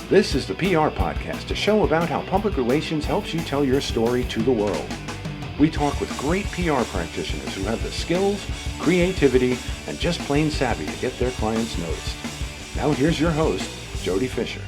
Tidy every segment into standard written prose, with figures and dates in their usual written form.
This is the PR Podcast, a show about how public relations helps you tell your story to the world. We talk with great PR practitioners who have the skills, creativity, and just plain savvy to get their clients noticed. Now here's your host, Jody Fisher.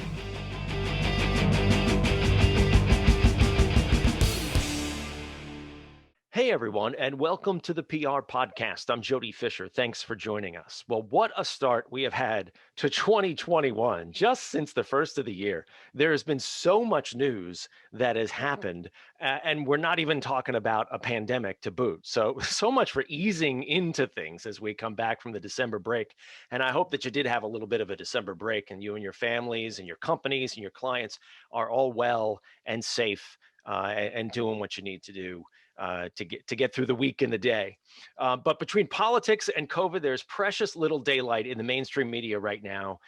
Hey everyone, and welcome to the PR Podcast. I'm Jody Fisher. Thanks for joining us. Well, what a start we have had to 2021. Just since the first of the year, there has been so much news that has happened, and we're not even talking about a pandemic to boot. So much for easing into things as we come back from the December break. And I hope that you did have a little bit of a December break, and you and your families and your companies and your clients are all well and safe and doing what you need to do to get through the week and the day. But between politics and COVID, there's precious little daylight in the mainstream media right now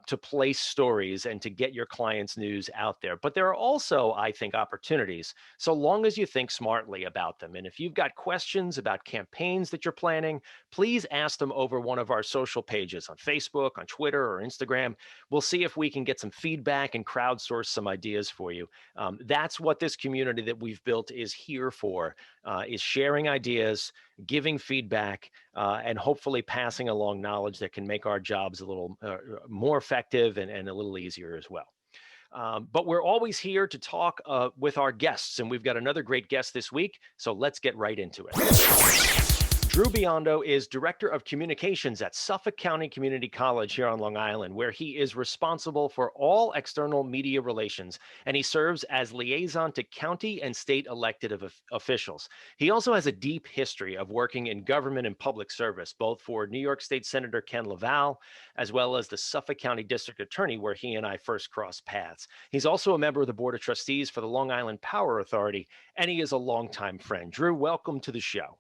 to place stories and to get your clients' news out there. But there are also, I think, opportunities, so long as you think smartly about them. And if you've got questions about campaigns that you're planning, please ask them over one of our social pages on Facebook, on Twitter, or Instagram. We'll see if we can get some feedback and crowdsource some ideas for you. That's what this community that we've built is here for. Is sharing ideas, giving feedback, and hopefully passing along knowledge that can make our jobs a little more effective and a little easier as well. But we're always here to talk with our guests, and we've got another great guest this week, so let's get right into it. Drew Biondo is Director of Communications at Suffolk County Community College here on Long Island, where he is responsible for all external media relations, and he serves as liaison to county and state elected officials. He also has a deep history of working in government and public service, both for New York State Senator Ken LaValle, as well as the Suffolk County District Attorney, where he and I first crossed paths. He's also a member of the Board of Trustees for the Long Island Power Authority, and he is a longtime friend. Drew, welcome to the show.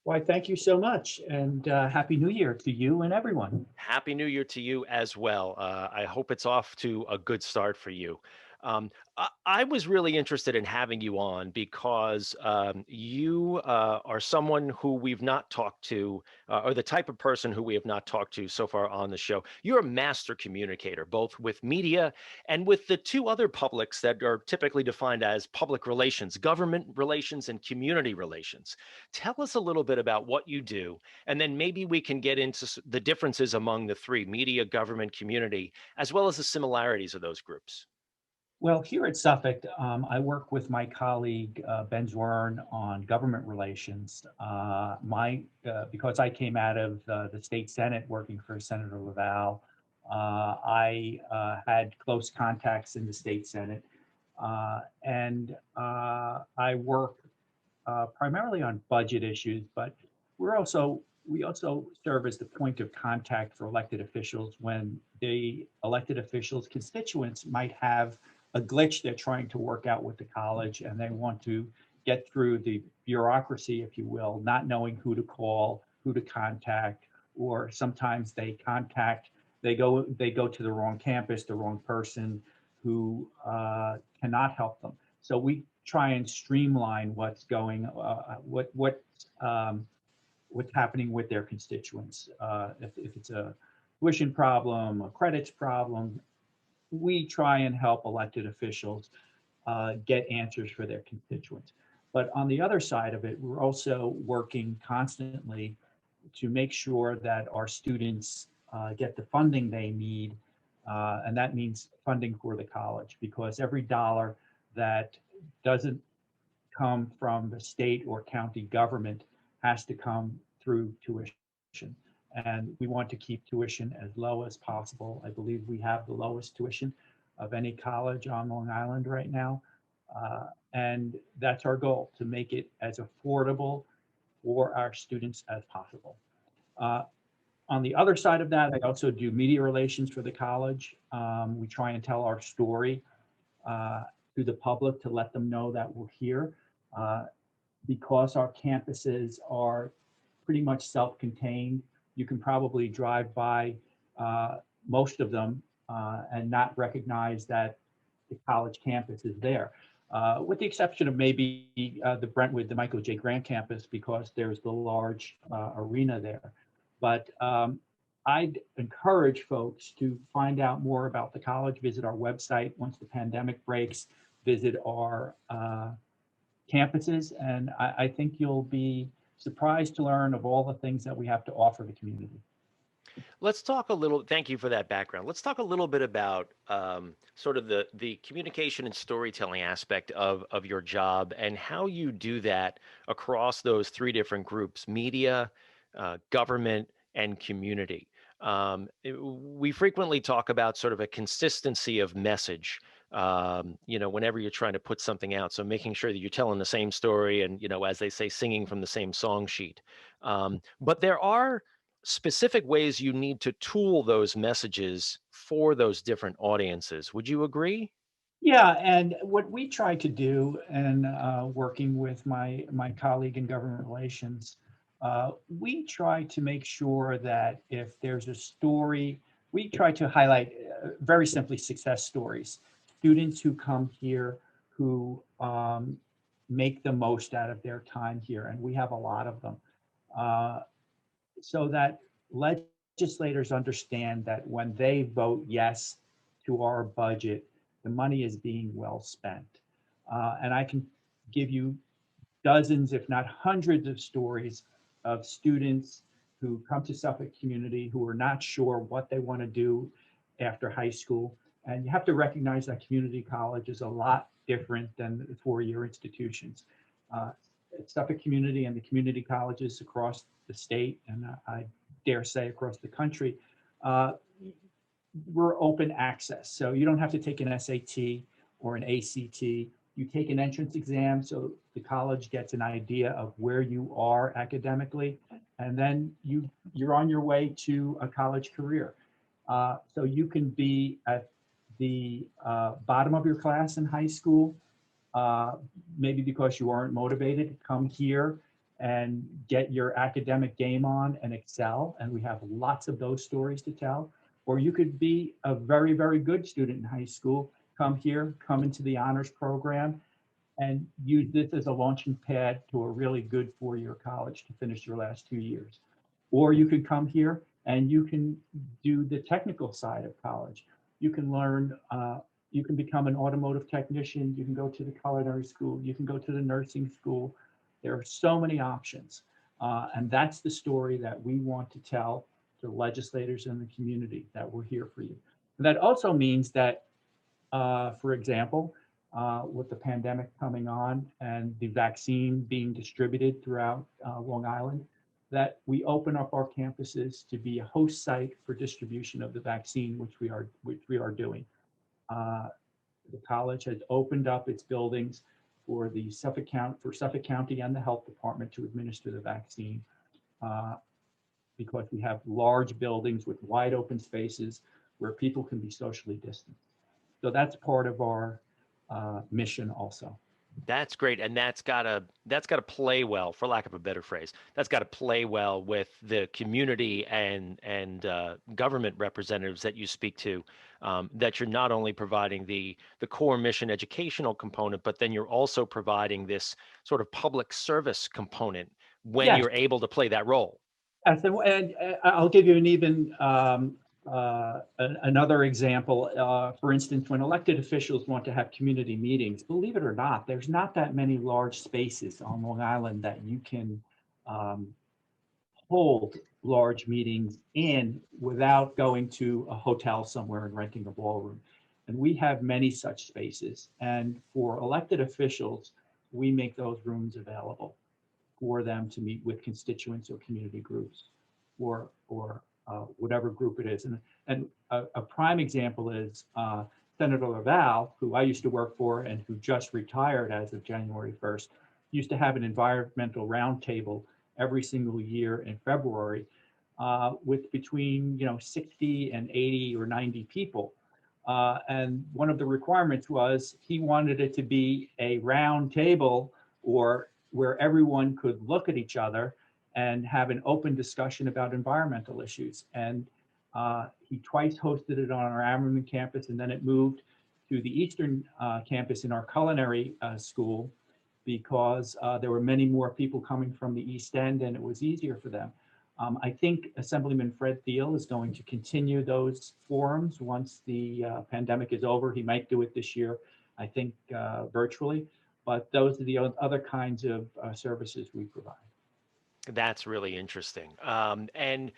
Why, thank you so much, and Happy New Year to you and everyone. Happy New Year to you as well. I hope it's off to a good start for you. I was really interested in having you on because you are someone who we've not talked to, or the type of person who we have not talked to so far on the show. You're a master communicator, both with media and with the two other publics that are typically defined as public relations, government relations, and community relations. Tell us a little bit about what you do, and then maybe we can get into the differences among the three: media, government, community, as well as the similarities of those groups. Well, here at Suffolk, I work with my colleague Ben Zwern on government relations. Because I came out of the state Senate working for Senator LaValle, I had close contacts in the state Senate, and I work primarily on budget issues. But we also serve as the point of contact for elected officials when the elected officials' constituents might have a glitch they're trying to work out with the college, and they want to get through the bureaucracy, if you will, not knowing who to call, who to contact, or sometimes they go to the wrong campus, the wrong person who cannot help them. So we try and streamline what's happening with their constituents. If it's a tuition problem, a credits problem, we try and help elected officials get answers for their constituents. But on the other side of it, we're also working constantly to make sure that our students get the funding they need, and that means funding for the college, because every dollar that doesn't come from the state or county government has to come through tuition. And we want to keep tuition as low as possible. I believe we have the lowest tuition of any college on Long Island right now. And that's our goal, to make it as affordable for our students as possible. On the other side of that, I also do media relations for the college. We try and tell our story to the public to let them know that we're here. Because our campuses are pretty much self-contained, you can probably drive by most of them and not recognize that the college campus is there, with the exception of maybe the Brentwood, the Michael J. Grant campus, because there's the large arena there. But I'd encourage folks to find out more about the college, visit our website once the pandemic breaks, visit our campuses, and I think you'll be surprised to learn of all the things that we have to offer the community. Let's talk a little, thank you for that background. Let's talk a little bit about sort of the communication and storytelling aspect of your job and how you do that across those three different groups: media, government, and community. We frequently talk about sort of a consistency of message, whenever you're trying to put something out. So making sure that you're telling the same story and, as they say, singing from the same song sheet. But there are specific ways you need to tool those messages for those different audiences. Would you agree? Yeah, and what we try to do, and working with my colleague in government relations, we try to make sure that if there's a story, we try to highlight very simply success stories, students who come here who make the most out of their time here, and we have a lot of them, so that legislators understand that when they vote yes to our budget, the money is being well spent. And I can give you dozens, if not hundreds, of stories of students who come to Suffolk Community who are not sure what they want to do after high school. And you have to recognize that community college is a lot different than the four-year institutions. Suffolk Community and the community colleges across the state, and I dare say across the country, we're open access. So you don't have to take an SAT or an ACT. You take an entrance exam so the college gets an idea of where you are academically, and then you're on your way to a college career. So you can be at the bottom of your class in high school, maybe because you aren't motivated, come here and get your academic game on and excel. And we have lots of those stories to tell. Or you could be a very, very good student in high school, come here, come into the honors program, and use this as a launching pad to a really good four-year college to finish your last 2 years. Or you could come here and you can do the technical side of college. You can learn, you can become an automotive technician, you can go to the culinary school, you can go to the nursing school. There are so many options. And that's the story that we want to tell to legislators in the community, that we're here for you. And that also means that, for example, with the pandemic coming on and the vaccine being distributed throughout Long Island, that we open up our campuses to be a host site for distribution of the vaccine, which we are doing. The college has opened up its buildings for the Suffolk County and the health department to administer the vaccine, because we have large buildings with wide open spaces where people can be socially distant. So that's part of our mission also. That's great, and that's gotta play well, for lack of a better phrase. That's got to play well with the community and government representatives that you speak to. That you're not only providing the core mission educational component, but then you're also providing this sort of public service component when Yes. you're able to play that role. Yes, and I'll give you an even another example. For instance, when elected officials want to have community meetings, believe it or not, there's not that many large spaces on Long Island that you can hold large meetings in without going to a hotel somewhere and renting a ballroom. And we have many such spaces. And for elected officials, we make those rooms available for them to meet with constituents or community groups, or whatever group it is. And a prime example is Senator LaValle, who I used to work for and who just retired as of January 1st, used to have an environmental roundtable every single year in February, with between 60 and 80 or 90 people. And one of the requirements was he wanted it to be a round table, or where everyone could look at each other and have an open discussion about environmental issues. And he twice hosted it on our Ammerman campus, and then it moved to the Eastern campus in our culinary school, because there were many more people coming from the East End and it was easier for them. I think Assemblyman Fred Thiel is going to continue those forums once the pandemic is over. He might do it this year, I think virtually, but those are the other kinds of services we provide. That's really interesting. And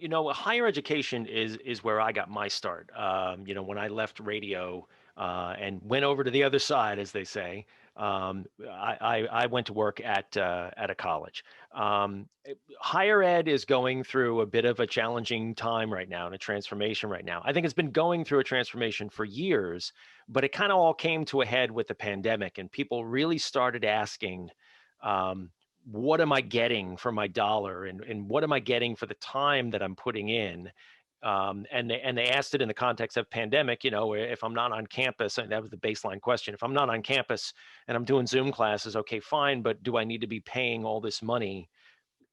higher education is where I got my start. When I left radio and went over to the other side, as they say, I went to work at a college. Higher ed is going through a bit of a challenging time right now and a transformation right now. I think it's been going through a transformation for years, but it kind of all came to a head with the pandemic, and people really started asking. What am I getting for my dollar, and what am I getting for the time that I'm putting in? And they asked it in the context of pandemic, if I'm not on campus, and that was the baseline question. If I'm not on campus and I'm doing Zoom classes, okay, fine, but do I need to be paying all this money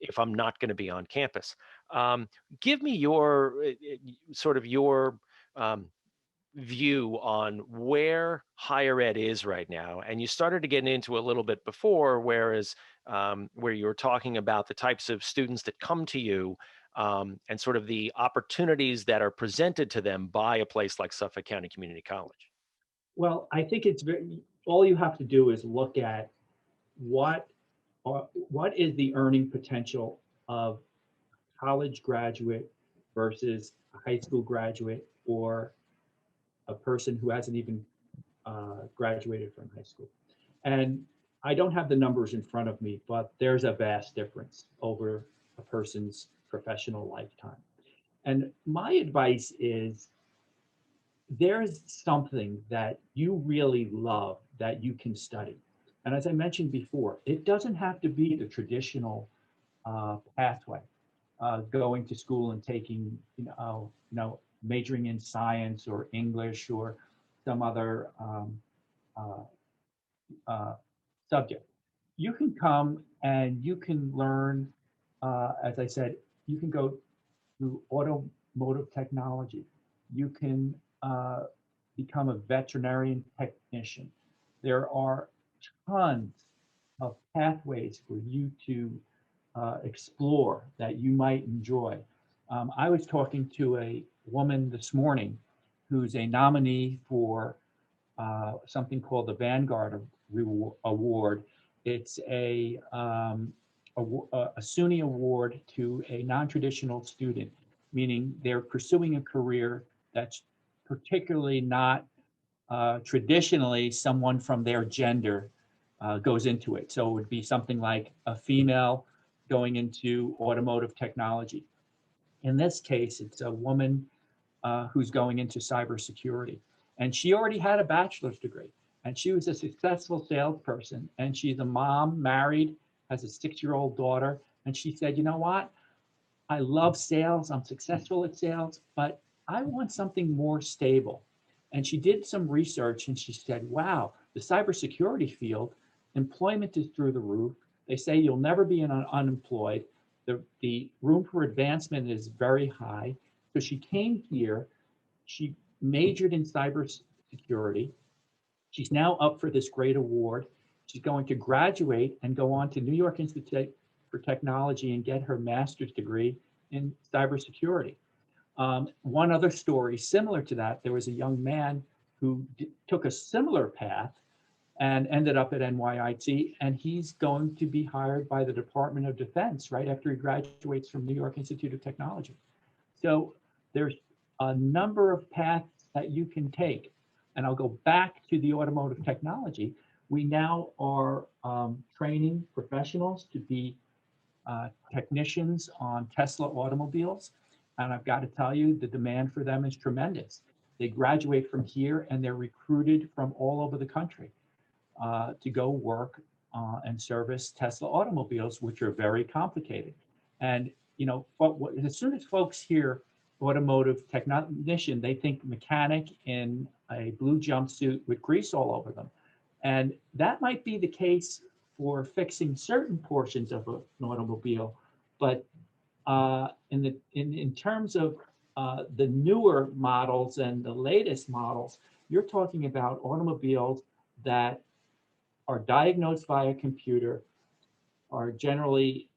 if I'm not going to be on campus? Give me your sort of your view on where higher ed is right now. And you started to get into a little bit before, whereas where you were talking about the types of students that come to you and sort of the opportunities that are presented to them by a place like Suffolk County Community College. Well, I think all you have to do is look at what is the earning potential of college graduate versus a high school graduate or a person who hasn't even graduated from high school. And I don't have the numbers in front of me, but there's a vast difference over a person's professional lifetime. And my advice is there's something that you really love that you can study. And as I mentioned before, it doesn't have to be the traditional pathway, going to school and taking, majoring in science or English or some other subject. You can come and you can learn, as I said, you can go through automotive technology. You can become a veterinarian technician. There are tons of pathways for you to explore that you might enjoy. I was talking to a woman this morning who's a nominee for something called the Vanguard Award. It's a SUNY award to a non-traditional student, meaning they're pursuing a career that's particularly not traditionally someone from their gender goes into it. So it would be something like a female going into automotive technology. In this case, it's a woman who's going into cybersecurity. And she already had a bachelor's degree. And she was a successful salesperson. And she's a mom, married, has a 6-year-old daughter. And she said, you know what? I love sales. I'm successful at sales, but I want something more stable. And she did some research and she said, wow, the cybersecurity field, employment is through the roof. They say you'll never be unemployed. The room for advancement is very high. So she came here, she majored in cybersecurity. She's now up for this great award. She's going to graduate and go on to New York Institute for Technology and get her master's degree in cybersecurity. One other story similar to that, there was a young man who took a similar path and ended up at NYIT, and he's going to be hired by the Department of Defense right after he graduates from New York Institute of Technology. So there's a number of paths that you can take. And I'll go back to the automotive technology. We now are training professionals to be technicians on Tesla automobiles. And I've got to tell you, the demand for them is tremendous. They graduate from here and they're recruited from all over the country to go work and service Tesla automobiles, which are very complicated. And, as soon as folks hear automotive technician, they think mechanic in a blue jumpsuit with grease all over them. And that might be the case for fixing certain portions of an automobile, but in terms of the newer models and the latest models, you're talking about automobiles that are diagnosed via computer, are generally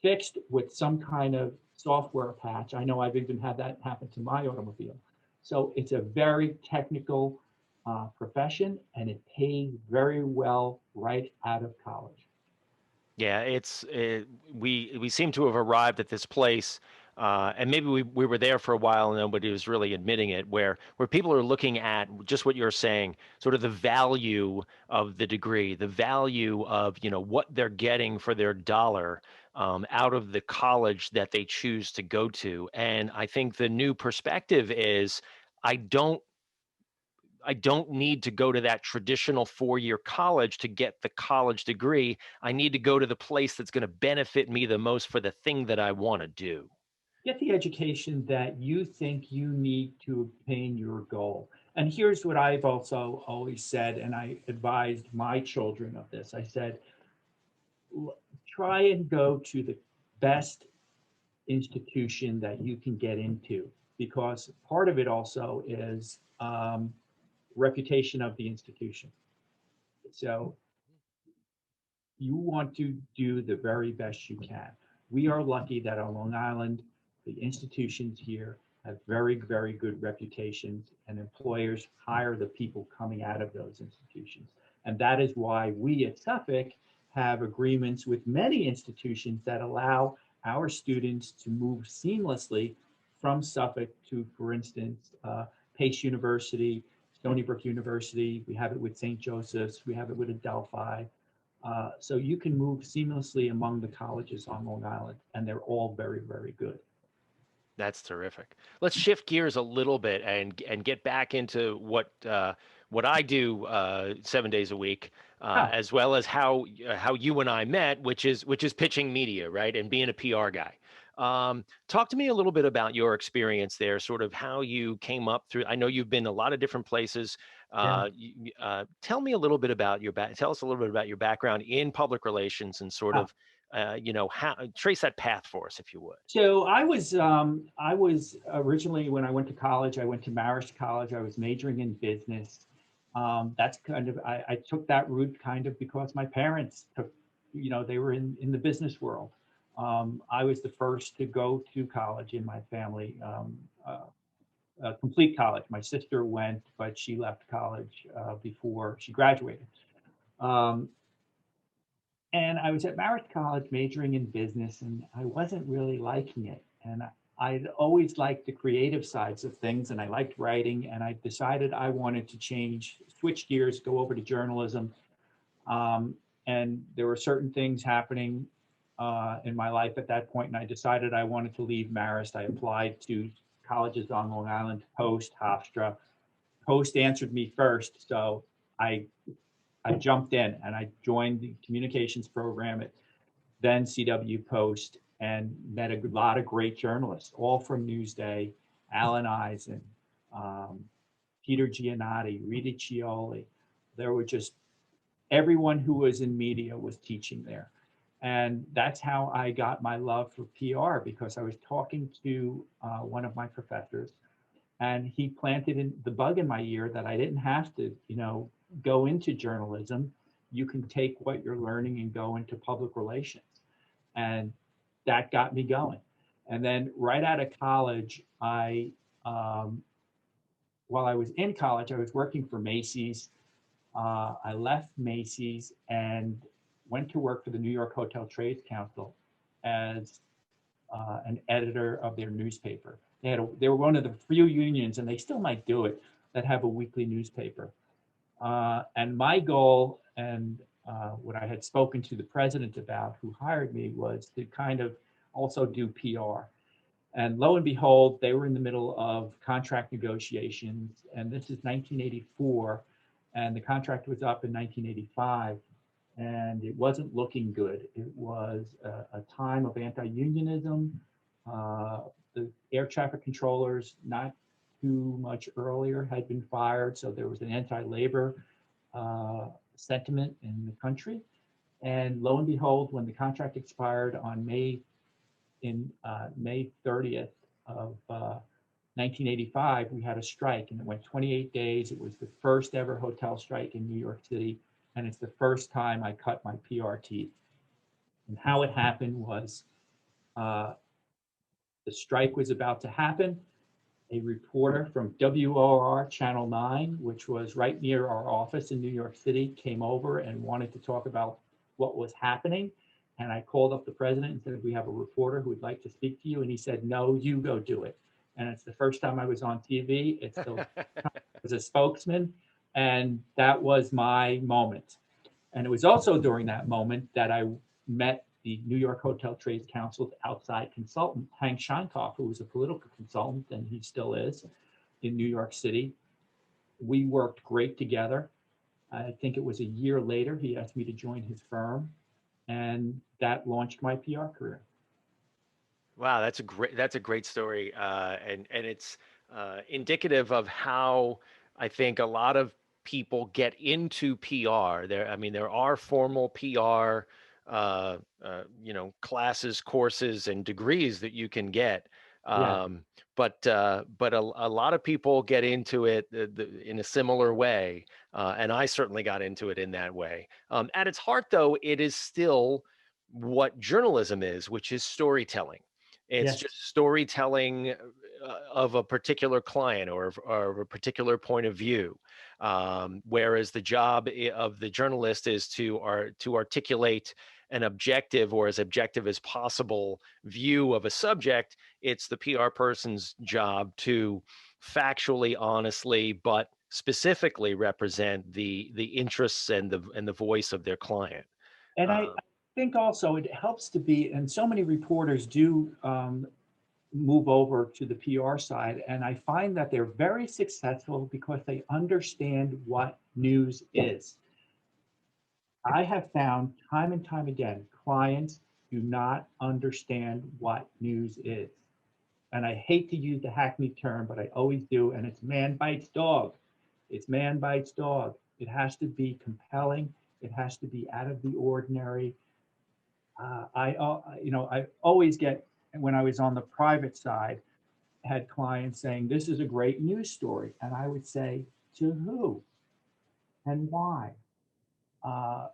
fixed with some kind of software patch. I know I've even had that happen to my automobile. So it's a very technical profession, and it pays very well right out of college. Yeah, we seem to have arrived at this place, and maybe we were there for a while and nobody was really admitting it, where people are looking at just what you're saying, sort of the value of the degree, the value of what they're getting for their dollar out of the college that they choose to go to. And I think the new perspective is I don't I don't need to go to that traditional 4-year college to get the college degree. I need to go to the place that's going to benefit me the most for the thing that I want to do. Get the education that you think you need to obtain your goal. And here's what I've also always said, and I advised my children of this. I said, try and go to the best institution that you can get into, because part of it also is reputation of the institution. So you want to do the very best you can. We are lucky that on Long Island, the institutions here have very, very good reputations, and employers hire the people coming out of those institutions. And that is why we at Suffolk have agreements with many institutions that allow our students to move seamlessly from Suffolk to, for instance, Pace University, Stony Brook University. We have it with St. Joseph's. We have it with Adelphi. So you can move seamlessly among the colleges on Long Island, and they're all very, very good. That's terrific. Let's shift gears a little bit and get back into what I do 7 days a week, as well as how you and I met, which is pitching media, right, and being a PR guy. Talk to me a little bit about your experience there, sort of how you came up through. I know you've been a lot of different places. Tell me a little bit about tell us a little bit about your background in public relations and sort of how trace that path for us, if you would. So I was originally, when I went to college, I went to Marist College. I was majoring in business. That's kind of, I took that route kind of because my parents took, they were in the business world. I was the first to go to college in my family, complete college. My sister went, but she left college before she graduated. And I was at Marist College majoring in business, and I wasn't really liking it. And I'd always liked the creative sides of things, and I liked writing, and I decided I wanted to switch gears, go over to journalism. And there were certain things happening in my life at that point, and I decided I wanted to leave Marist. I applied to colleges on Long Island, Post, Hofstra. Post answered me first, so I jumped in and I joined the communications program at then CW Post, and met a lot of great journalists, all from Newsday, Alan Eisen, Peter Giannotti, Rita Cioli. There were just, everyone who was in media was teaching there. And that's how I got my love for PR, because I was talking to one of my professors, and he planted the bug in my ear that I didn't have to, go into journalism. You can take what you're learning and go into public relations. And that got me going. And then right out of college, while I was in college, I was working for Macy's. I left Macy's and went to work for the New York Hotel Trades Council as an editor of their newspaper. They were one of the few unions, and they still might do it, that have a weekly newspaper. And my goal, and what I had spoken to the president about, who hired me, was to kind of also do PR. And lo and behold, they were in the middle of contract negotiations, and this is 1984, and the contract was up in 1985, and it wasn't looking good. It was a time of anti-unionism. The air traffic controllers, not too much earlier, had been fired, so there was an anti-labor sentiment in the country. And lo and behold, when the contract expired on May 30th of 1985, we had a strike, and it went 28 days. It was the first ever hotel strike in New York City, and it's the first time I cut my PR teeth. And how it happened was Uh, the strike was about to happen. A reporter from WOR Channel 9, which was right near our office in New York City, came over and wanted to talk about what was happening. And I called up the president and said, we have a reporter who would like to speak to you. And he said, no, you go do it. And it's the first time I was on TV. It's the as a spokesman. And that was my moment. And it was also during that moment that I met the New York Hotel Trades Council's outside consultant, Hank Scheinkoff, who was a political consultant, and he still is in New York City. We worked great together. I think it was a year later, he asked me to join his firm, and that launched my PR career. Wow, that's a great story, and it's indicative of how I think a lot of people get into PR. There are formal PR, classes, courses, and degrees that you can get. Yeah. But a lot of people get into it in a similar way, and I certainly got into it in that way. At its heart, though, it is still what journalism is, which is storytelling. It's Yes. just storytelling of a particular client or a particular point of view. Whereas the job of the journalist is to articulate an objective or as objective as possible view of a subject. It's the PR person's job to factually, honestly, but specifically represent the interests and the voice of their client. And I Uh, think also it helps to be, and so many reporters do move over to the PR side. And I find that they're very successful because they understand what news is. I have found time and time again, clients do not understand what news is. And I hate to use the hackneyed term, but I always do. And it's man bites dog. It's man bites dog. It has to be compelling. It has to be out of the ordinary. I always get, when I was on the private side, had clients saying, this is a great news story. And I would say, to who and why? Uh,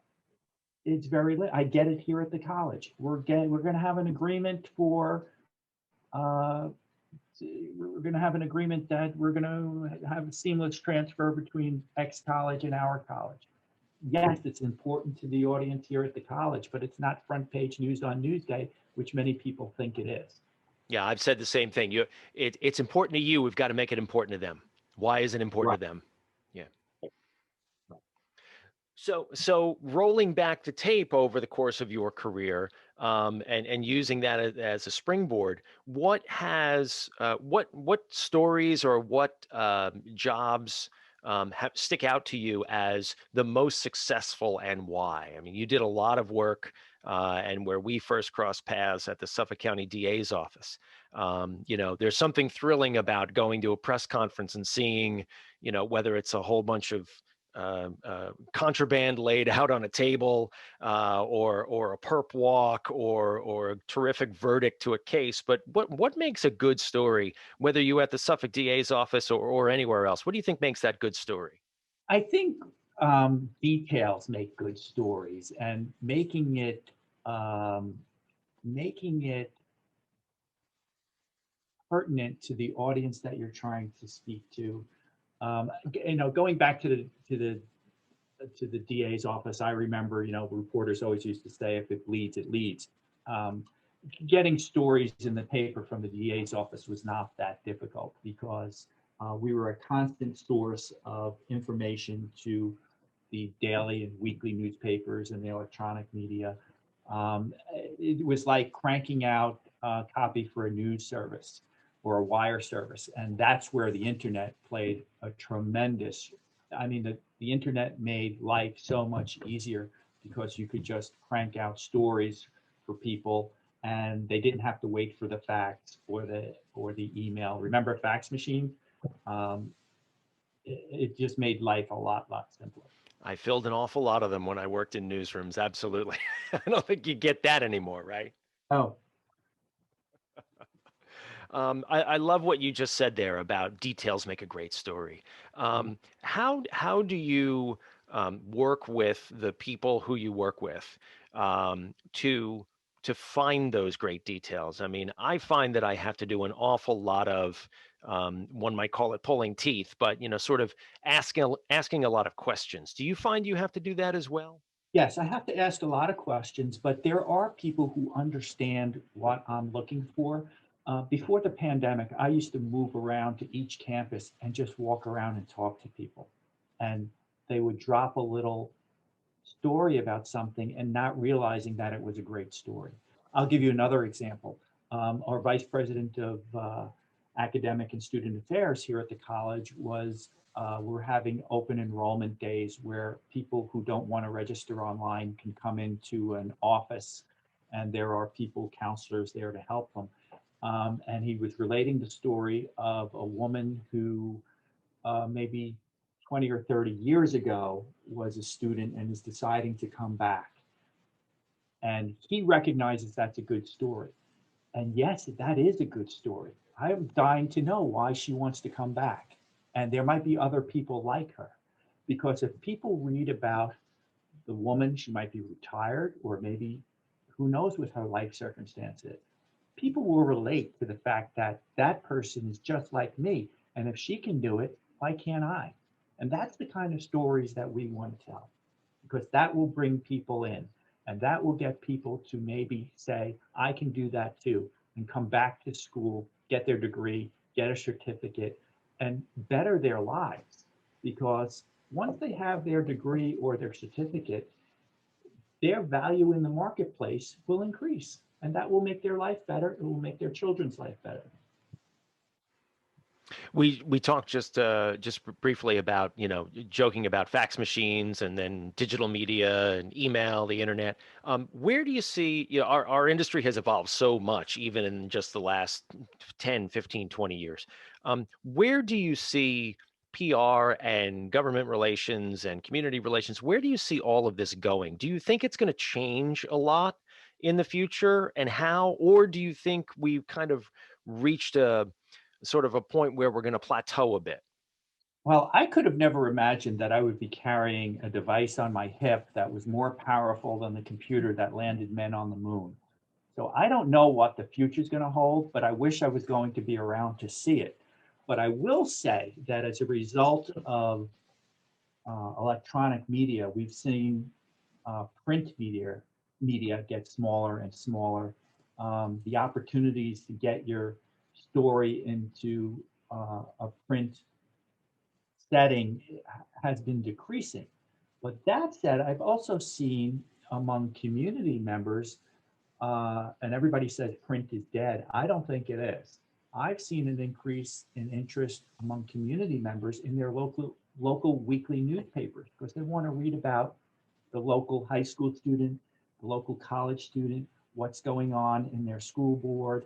it's very late. I get it here at the college. We're going to have an agreement for, uh, we're going to have an agreement that we're going to have a seamless transfer between X college and our college. Yes, it's important to the audience here at the college, but it's not front page news on Newsday, which many people think it is. Yeah, I've said the same thing. It's important to you. We've got to make it important to them. Why is it important Right. to them? Yeah. So rolling back the tape over the course of your career, and using that as a springboard, what stories or what jobs stick out to you as the most successful and why? I mean, you did a lot of work, and where we first crossed paths at the Suffolk County DA's office. There's something thrilling about going to a press conference and seeing, whether it's a whole bunch of contraband laid out on a table, or a perp walk, or a terrific verdict to a case. But what makes a good story, whether you're at the Suffolk DA's office or anywhere else? What do you think makes that good story? I think details make good stories, and um, making it pertinent to the audience that you're trying to speak to. Going back to the DA's office, I remember, reporters always used to say, if it bleeds, it leads. Um, Getting stories in the paper from the DA's office was not that difficult because we were a constant source of information to the daily and weekly newspapers and the electronic media. It was like cranking out a copy for a news service or a wire service. And that's where the internet played a tremendous, the internet made life so much easier because you could just crank out stories for people and they didn't have to wait for the fax or the email. Remember fax machine? Um, it just made life a lot simpler. I filled an awful lot of them when I worked in newsrooms. Absolutely. I don't think you get that anymore, right? Oh, I love what you just said there about details make a great story. How do you work with the people who you work with, to find those great details? I mean, I find that I have to do an awful lot of, one might call it pulling teeth, but sort of asking a lot of questions. Do you find you have to do that as well? Yes, I have to ask a lot of questions, but there are people who understand what I'm looking for. Before the pandemic, I used to move around to each campus and just walk around and talk to people. And they would drop a little story about something and not realizing that it was a great story. I'll give you another example. Our vice president of academic and student affairs here at the college we're having open enrollment days where people who don't want to register online can come into an office and there are people, counselors there to help them. And he was relating the story of a woman who maybe 20 or 30 years ago was a student and is deciding to come back. And he recognizes that's a good story. And yes, that is a good story. I'm dying to know why she wants to come back. And there might be other people like her. Because if people read about the woman, she might be retired, or maybe who knows what her life circumstance is. People will relate to the fact that that person is just like me. And if she can do it, why can't I? And that's the kind of stories that we want to tell, because that will bring people in and that will get people to maybe say, I can do that too, and come back to school, get their degree, get a certificate, and better their lives. Because once they have their degree or their certificate, their value in the marketplace will increase. And that will make their life better. It will make their children's life better. We talked just briefly about joking about fax machines and then digital media and email, the internet. Where do you see our industry has evolved so much, even in just the last 10, 15, 20 years. Where do you see PR and government relations and community relations? Where do you see all of this going? Do you think it's going to change a lot in the future, and how? Or do you think we've kind of reached a sort of a point where we're going to plateau a bit? Well, I could have never imagined that I would be carrying a device on my hip that was more powerful than the computer that landed men on the moon. So I don't know what the future is going to hold, but I wish I was going to be around to see it. But I will say that as a result of electronic media, we've seen print media get smaller and smaller. The opportunities to get your story into a print setting has been decreasing. But that said, I've also seen among community members, and everybody says print is dead. I don't think it is. I've seen an increase in interest among community members in their local weekly newspapers because they want to read about the local high school student, the local college student, what's going on in their school board,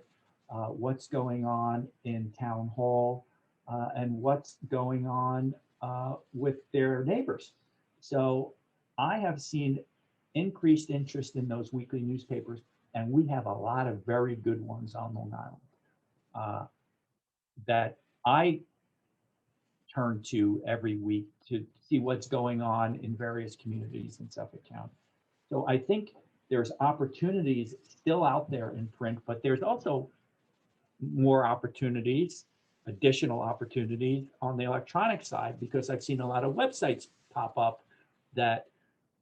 what's going on in town hall, and what's going on with their neighbors. So I have seen increased interest in those weekly newspapers, and we have a lot of very good ones on Long Island that I turn to every week to see what's going on in various communities in Suffolk County. So I think there's opportunities still out there in print, but there's also more opportunities, additional opportunities on the electronic side, because I've seen a lot of websites pop up that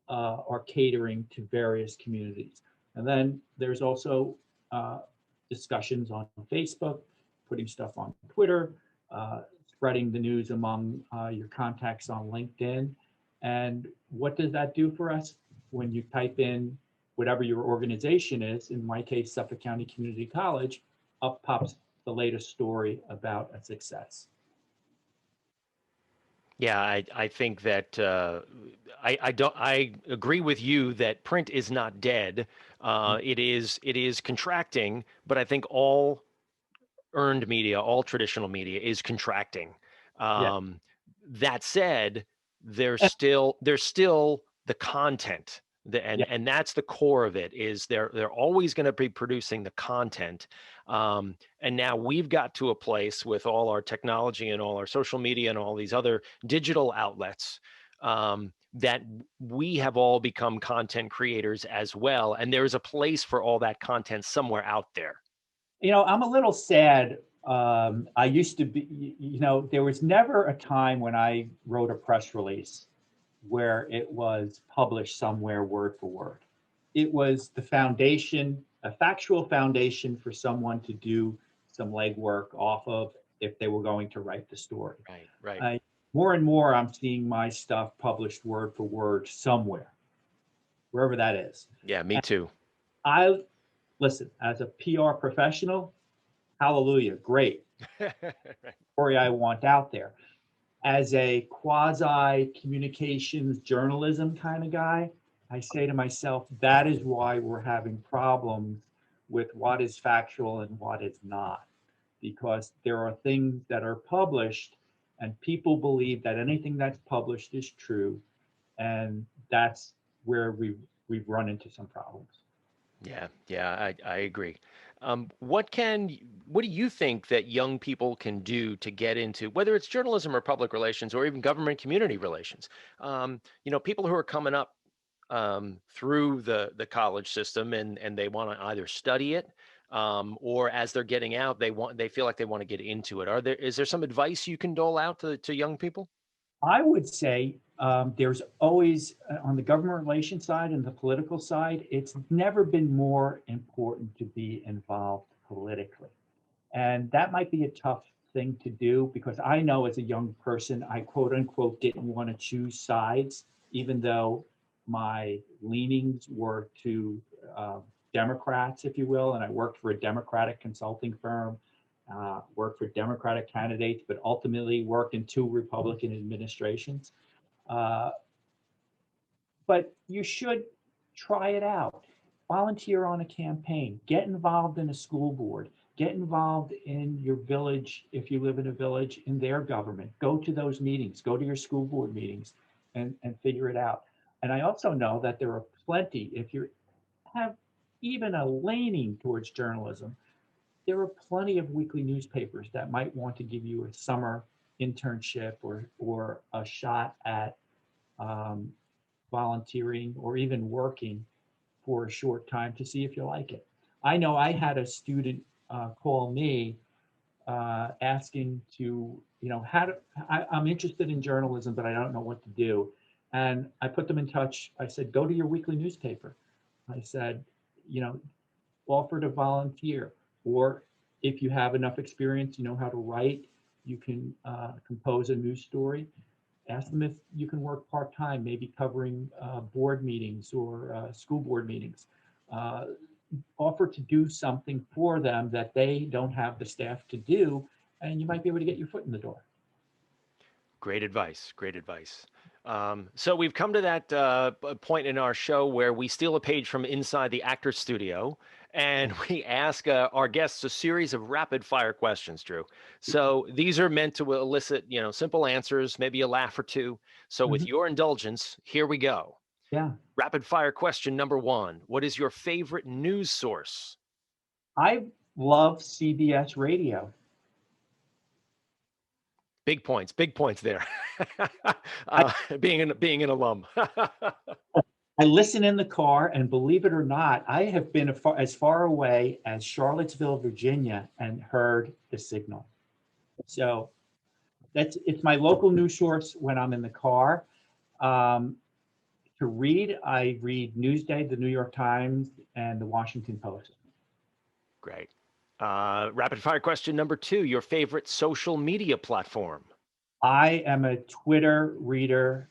are catering to various communities. And then there's also discussions on Facebook, putting stuff on Twitter, spreading the news among your contacts on LinkedIn. And what does that do for us? When you type in whatever your organization is, in my case, Suffolk County Community College, up pops the latest story about a success. Yeah, I think that I agree with you that print is not dead. It is contracting, but I think all earned media, all traditional media is contracting. Yeah. That said, there's still the content, Yeah. and that's the core of it. Is they're always going to be producing the content, and now we've got to a place with all our technology and all our social media and all these other digital outlets, that we have all become content creators as well. And there is a place for all that content somewhere out there. I'm a little sad. I used to be, there was never a time when I wrote a press release where it was published somewhere word for word. It was the foundation, a factual foundation for someone to do some legwork off of if they were going to write the story. Right. More and more, I'm seeing my stuff published word for word somewhere, wherever that is. Yeah, me too. Listen, as a PR professional, hallelujah, great. Story I want out there. As a quasi communications journalism kind of guy, I say to myself, that is why we're having problems with what is factual and what is not. Because there are things that are published and people believe that anything that's published is true. And that's where we've run into some problems. Yeah, I agree. What do you think that young people can do to get into, whether it's journalism or public relations or even government community relations? People who are coming up through the college system and they want to either study it or as they're getting out, they feel like they want to get into it. Is there some advice you can dole out to young people? I would say there's always, on the government relations side and the political side, it's never been more important to be involved politically. And that might be a tough thing to do because I know as a young person, I quote unquote didn't want to choose sides, even though my leanings were to Democrats, if you will, and I worked for a Democratic consulting firm, worked for Democratic candidates, but ultimately worked in 2 Republican administrations. Uh, but you should try it out. Volunteer on a campaign, get involved in a school board, get involved in your village, if you live in a village, in their government. Go to those meetings, go to your school board meetings and figure it out. And I also know that there are plenty, if you have even a leaning towards journalism, there are plenty of weekly newspapers that might want to give you a summer internship or a shot at volunteering or even working for a short time to see if you like it. I know I had a student call me asking to, I'm interested in journalism, but I don't know what to do. And I put them in touch. I said, go to your weekly newspaper. I said, offer to volunteer. Or if you have enough experience, you know how to write, you can compose a news story. Ask them if you can work part-time, maybe covering board meetings or school board meetings. Offer to do something for them that they don't have the staff to do, and you might be able to get your foot in the door. Great advice. So we've come to that point in our show where we steal a page from inside the actor's studio and we ask our guests a series of rapid fire questions, Drew. So these are meant to elicit, simple answers, maybe a laugh or two. So with your indulgence, here we go. Yeah. Rapid fire question number 1. What is your favorite news source? I love CBS radio. Big points there. Being an alum. I listen in the car, and believe it or not, I have been as far away as Charlottesville, Virginia, and heard the signal. So it's my local news source when I'm in the car. To read, I read Newsday, the New York Times, and the Washington Post. Great. Rapid fire question number 2, your favorite social media platform? I am a Twitter reader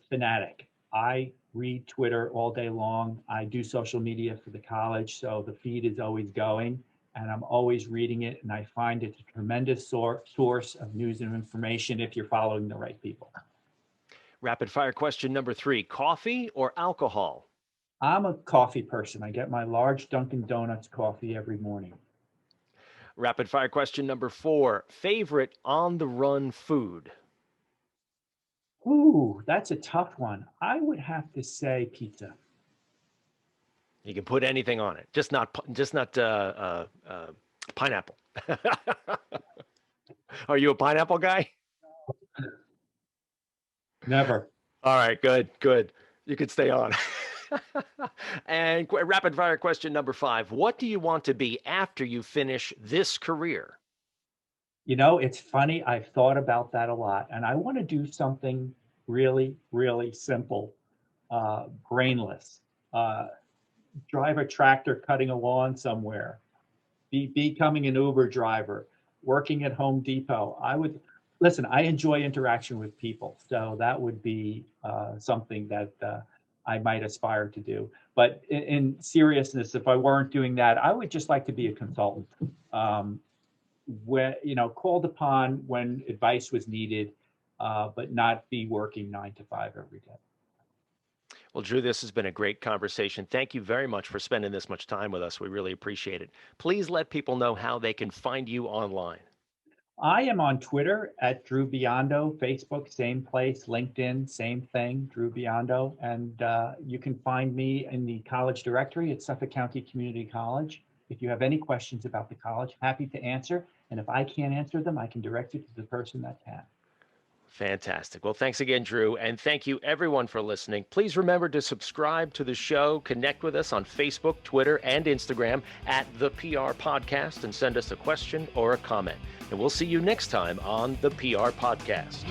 fanatic. I read Twitter all day long. I do social media for the college, so the feed is always going, and I'm always reading it, and I find it a tremendous source of news and information if you're following the right people. Rapid fire question number 3, coffee or alcohol? I'm a coffee person. I get my large Dunkin' Donuts coffee every morning. Rapid fire question number 4, favorite on-the-run food? Ooh, that's a tough one. I would have to say pizza. You can put anything on it, just not pineapple. Are you a pineapple guy? Never. All right, good. You could stay on. And rapid fire question number 5. What do you want to be after you finish this career? It's funny. I've thought about that a lot, and I want to do something really, really simple, brainless. Uh, Drive a tractor cutting a lawn somewhere, becoming an Uber driver, working at Home Depot. Listen, I enjoy interaction with people. So that would be something that I might aspire to do. But in seriousness, if I weren't doing that, I would just like to be a consultant. Where, called upon when advice was needed, but not be working 9 to 5 every day. Well, Drew, this has been a great conversation. Thank you very much for spending this much time with us. We really appreciate it. Please let people know how they can find you online. I am on Twitter at Drew Biondo, Facebook, same place, LinkedIn, same thing, Drew Biondo. And you can find me in the college directory at Suffolk County Community College. If you have any questions about the college, happy to answer. And if I can't answer them, I can direct you to the person that can. Fantastic. Well, thanks again, Drew. And thank you, everyone, for listening. Please remember to subscribe to the show, connect with us on Facebook, Twitter, and Instagram at the PR Podcast, and send us a question or a comment. And we'll see you next time on the PR Podcast.